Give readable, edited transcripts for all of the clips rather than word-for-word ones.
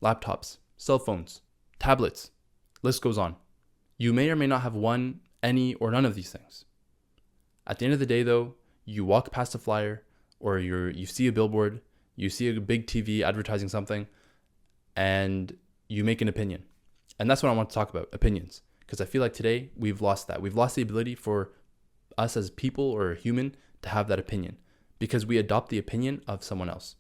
laptops, cell phones, tablets, list goes on. You may or may not have one, any, or none of these things. At the end of the day though, you walk past a flyer or you see a billboard, you see a big TV advertising something, and you make an opinion. And that's what I want to talk about, opinions. Because I feel like today we've lost that. We've lost the ability for us as people or human to have that opinion because we adopt the opinion of someone else.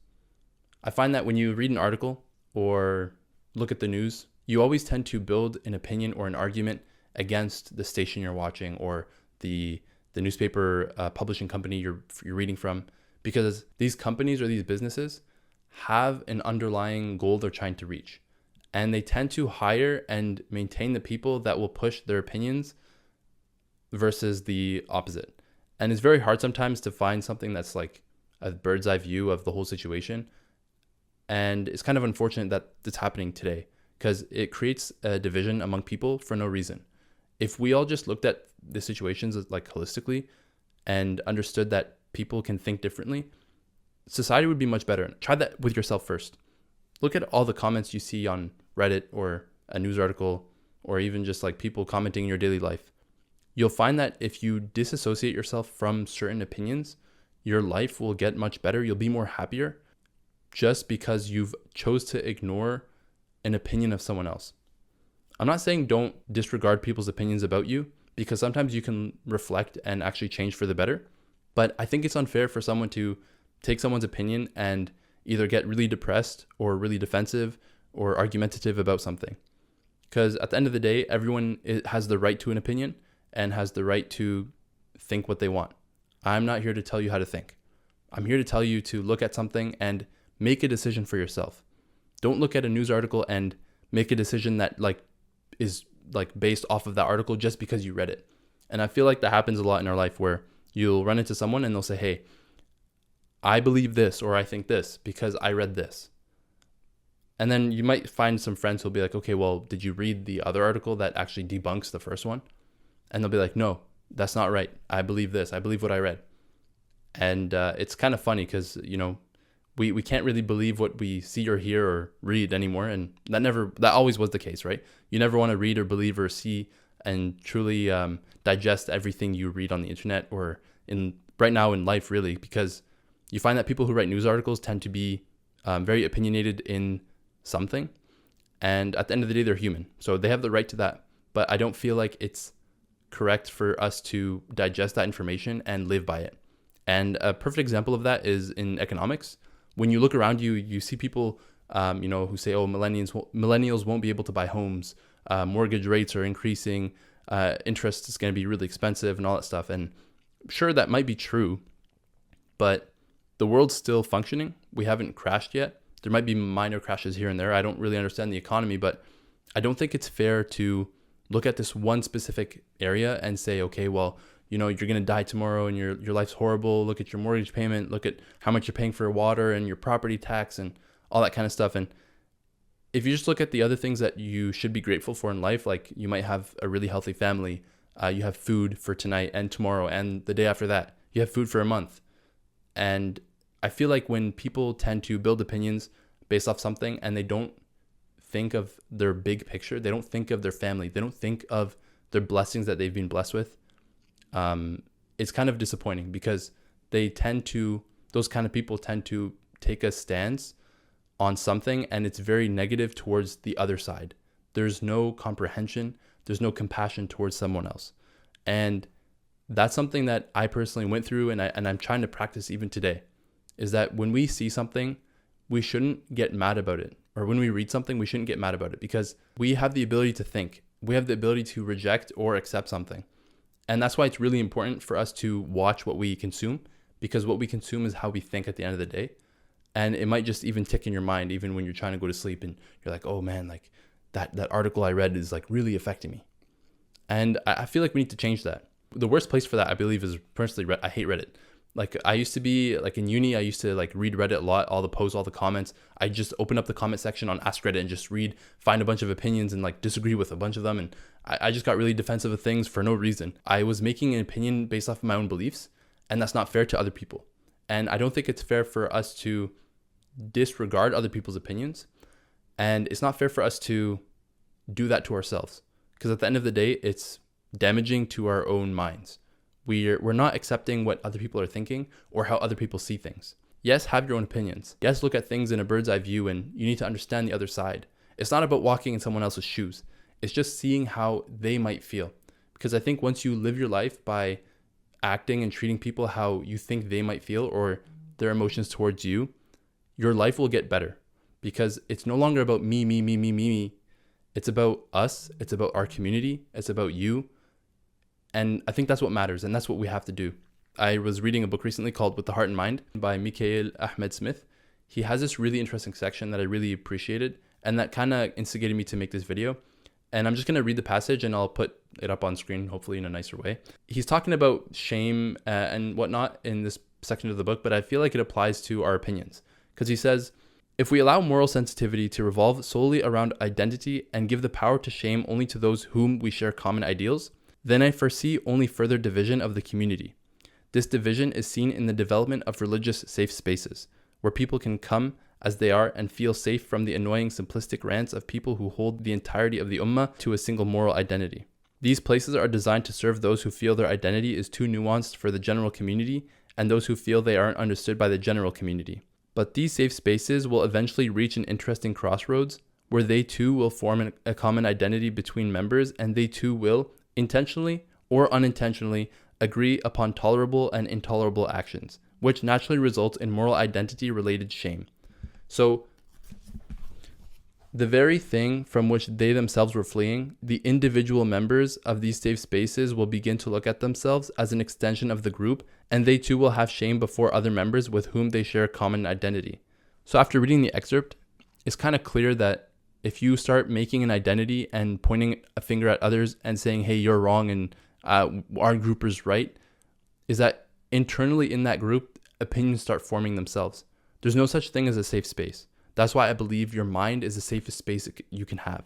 I find that when you read an article or look at the news, you always tend to build an opinion or an argument against the station you're watching or the newspaper publishing company you're reading from, because these companies or these businesses have an underlying goal they're trying to reach. And they tend to hire and maintain the people that will push their opinions versus the opposite. And it's very hard sometimes to find something that's like a bird's eye view of the whole situation. And it's kind of unfortunate that it's happening today because it creates a division among people for no reason. If we all just looked at the situations like holistically and understood that people can think differently, society would be much better. Try that with yourself first. Look at all the comments you see on Reddit or a news article or even just like people commenting in your daily life. You'll find that if you disassociate yourself from certain opinions, your life will get much better. You'll be more happier just because you've chose to ignore an opinion of someone else. I'm not saying don't disregard people's opinions about you because sometimes you can reflect and actually change for the better. But I think it's unfair for someone to take someone's opinion and either get really depressed or really defensive or argumentative about something. Because at the end of the day, everyone has the right to an opinion and has the right to think what they want. I'm not here to tell you how to think. I'm here to tell you to look at something and make a decision for yourself. Don't look at a news article and make a decision that is based off of that article just because you read it. And I feel like that happens a lot in our life where you'll run into someone and they'll say, hey, I believe this or I think this because I read this. And then you might find some friends who'll be like, okay, well, did you read the other article that actually debunks the first one? And they'll be like, no, that's not right. I believe this. I believe what I read. And it's kind of funny because, we can't really believe what we see or hear or read anymore. And that always was the case, right? You never want to read or believe or see and truly digest everything you read on the internet or right now in life, really, because you find that people who write news articles tend to be very opinionated in something. And at the end of the day, they're human. So they have the right to that. But I don't feel like it's correct for us to digest that information and live by it. And a perfect example of that is in economics. When you look around you, you see people, who say, oh, millennials won't be able to buy homes. Mortgage rates are increasing. Interest is going to be really expensive and all that stuff. And sure, that might be true, but the world's still functioning. We haven't crashed yet. There might be minor crashes here and there. I don't really understand the economy, but I don't think it's fair to look at this one specific area and say, okay, well, you're going to die tomorrow and your life's horrible. Look at your mortgage payment. Look at how much you're paying for water and your property tax and all that kind of stuff. And if you just look at the other things that you should be grateful for in life, like you might have a really healthy family. You have food for tonight and tomorrow and the day after that. You have food for a month. And I feel like when people tend to build opinions based off something and they don't think of their big picture, they don't think of their family, they don't think of their blessings that they've been blessed with, it's kind of disappointing because those kind of people tend to take a stance on something and it's very negative towards the other side. There's no comprehension, there's no compassion towards someone else. And that's something that I personally went through and I'm trying to practice even today, is that when we see something, we shouldn't get mad about it. Or when we read something, we shouldn't get mad about it because we have the ability to think. We have the ability to reject or accept something. And that's why it's really important for us to watch what we consume, because what we consume is how we think at the end of the day. And it might just even tick in your mind, even when you're trying to go to sleep and you're like, oh man, like that article I read is like really affecting me. And I feel like we need to change that. The worst place for that, I believe, is personally, I hate Reddit. Like I used to be like in uni, I used to like read Reddit a lot, all the posts, all the comments. I just open up the comment section on Ask Reddit and just find a bunch of opinions and like disagree with a bunch of them. And I just got really defensive of things for no reason. I was making an opinion based off of my own beliefs, and that's not fair to other people. And I don't think it's fair for us to disregard other people's opinions And it's not fair for us to do that to ourselves, because at the end of the day, it's damaging to our own minds. We're not accepting what other people are thinking or how other people see things. Yes, have your own opinions. Yes, look at things in a bird's eye view, and you need to understand the other side. It's not about walking in someone else's shoes. It's just seeing how they might feel. Because I think once you live your life by acting and treating people how you think they might feel or their emotions towards you, your life will get better. Because it's no longer about me. It's about us. It's about our community. It's about you. And I think that's what matters, and that's what we have to do. I was reading a book recently called With the Heart in Mind by Mikhail Ahmed Smith. He has this really interesting section that I really appreciated, and that kind of instigated me to make this video. And I'm just going to read the passage, and I'll put it up on screen, hopefully in a nicer way. He's talking about shame and whatnot in this section of the book, but I feel like it applies to our opinions. Because he says, if we allow moral sensitivity to revolve solely around identity and give the power to shame only to those whom we share common ideals, then I foresee only further division of the community. This division is seen in the development of religious safe spaces, where people can come as they are and feel safe from the annoying simplistic rants of people who hold the entirety of the ummah to a single moral identity. These places are designed to serve those who feel their identity is too nuanced for the general community and those who feel they aren't understood by the general community. But these safe spaces will eventually reach an interesting crossroads where they too will form a common identity between members, and they too will, intentionally or unintentionally, agree upon tolerable and intolerable actions, which naturally results in moral identity-related shame. So, the very thing from which they themselves were fleeing, the individual members of these safe spaces will begin to look at themselves as an extension of the group, and they too will have shame before other members with whom they share a common identity. So after reading the excerpt, it's kind of clear that if you start making an identity and pointing a finger at others and saying, hey, you're wrong and our group is right, is that internally in that group, opinions start forming themselves. There's no such thing as a safe space. That's why I believe your mind is the safest space you can have.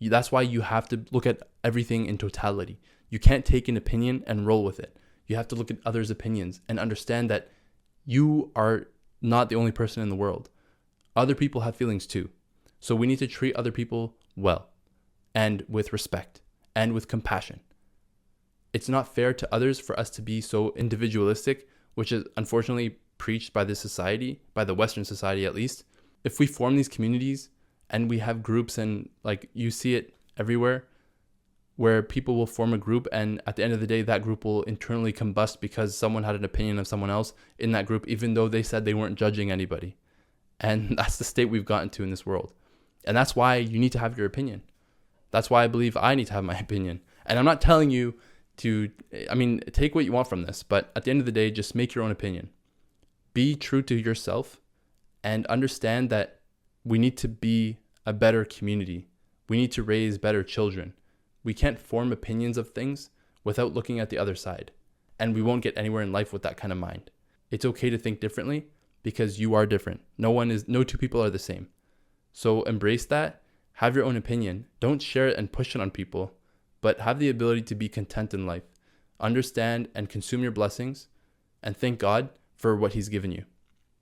That's why you have to look at everything in totality. You can't take an opinion and roll with it. You have to look at others' opinions and understand that you are not the only person in the world. Other people have feelings too. So we need to treat other people well and with respect and with compassion. It's not fair to others for us to be so individualistic, which is unfortunately preached by this society, by the Western society at least. If we form these communities and we have groups, and like you see it everywhere, where people will form a group and at the end of the day, that group will internally combust because someone had an opinion of someone else in that group, even though they said they weren't judging anybody. And that's the state we've gotten to in this world. And that's why you need to have your opinion. That's why I believe I need to have my opinion. And I'm not telling you to, take what you want from this, but at the end of the day, just make your own opinion. Be true to yourself and understand that we need to be a better community. We need to raise better children. We can't form opinions of things without looking at the other side. And we won't get anywhere in life with that kind of mind. It's okay to think differently because you are different. No two people are the same. So embrace that. Have your own opinion. Don't share it and push it on people, but have the ability to be content in life. Understand and consume your blessings and thank God for what He's given you.